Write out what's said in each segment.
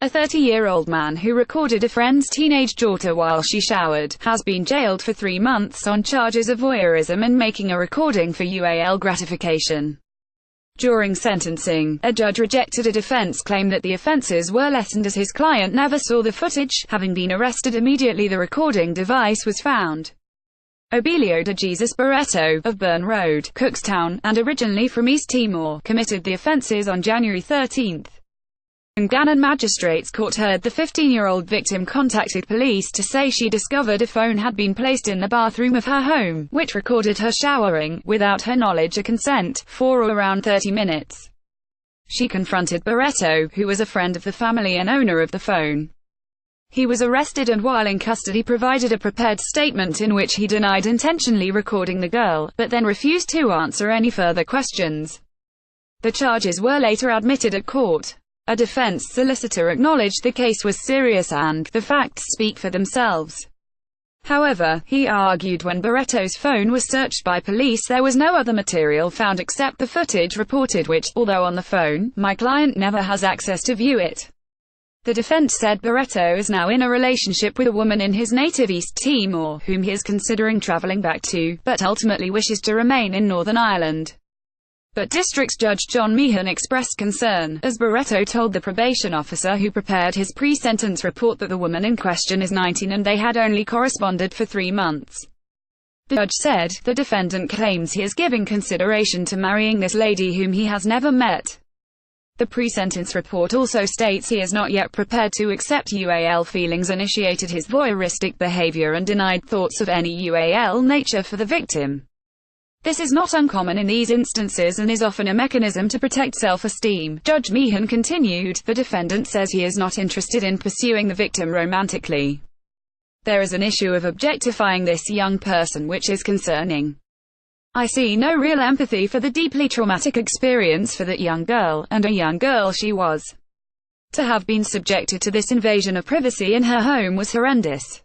A 30-year-old man who recorded a friend's teenage daughter while she showered, has been jailed for 3 months on charges of voyeurism and making a recording for UAL gratification. During sentencing, a judge rejected a defense claim that the offences were lessened as his client never saw the footage, having been arrested immediately the recording device was found. Abilio De Jesus Barreto, of Burn Road, Cookstown, and originally from East Timor, committed the offences on January 13. Dungannon Magistrates Court heard the 15-year-old victim contacted police to say she discovered a phone had been placed in the bathroom of her home, which recorded her showering, without her knowledge or consent, for around 30 minutes. She confronted Barreto, who was a friend of the family and owner of the phone. He was arrested and while in custody provided a prepared statement in which he denied intentionally recording the girl, but then refused to answer any further questions. The charges were later admitted at court. A defense solicitor acknowledged the case was serious and the facts speak for themselves. However, he argued when Barreto's phone was searched by police there was no other material found except the footage reported which, although on the phone, my client never has access to view it. The defense said Barreto is now in a relationship with a woman in his native East Timor, whom he is considering travelling back to, but ultimately wishes to remain in Northern Ireland. But District Judge John Meehan expressed concern, as Barreto told the probation officer who prepared his pre-sentence report that the woman in question is 19 and they had only corresponded for 3 months. The judge said, the defendant claims he is giving consideration to marrying this lady whom he has never met. The pre-sentence report also states he is not yet prepared to accept UAL feelings, initiated his voyeuristic behavior and denied thoughts of any UAL nature for the victim. This is not uncommon in these instances and is often a mechanism to protect self-esteem. Judge Meehan continued, the defendant says he is not interested in pursuing the victim romantically. There is an issue of objectifying this young person which is concerning. I see no real empathy for the deeply traumatic experience for that young girl, and a young girl she was. To have been subjected to this invasion of privacy in her home was horrendous.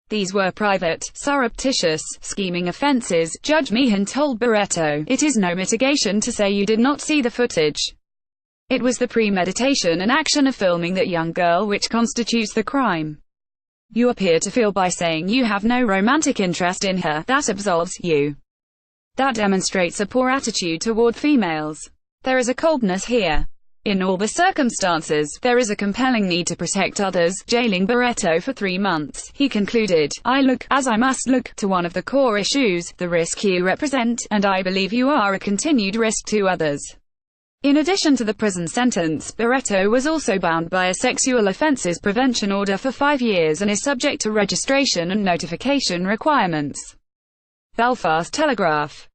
These were private, surreptitious, scheming offences, Judge Meehan told Barreto. It is no mitigation to say you did not see the footage. It was the premeditation and action of filming that young girl which constitutes the crime. You appear to feel by saying you have no romantic interest in her, that absolves you. That demonstrates a poor attitude toward females. There is a coldness here. In all the circumstances, there is a compelling need to protect others. Jailing Barreto for 3 months, he concluded, I look, as I must look, to one of the core issues, the risk you represent, and I believe you are a continued risk to others. In addition to the prison sentence, Barreto was also bound by a sexual offences prevention order for 5 years and is subject to registration and notification requirements. Belfast Telegraph.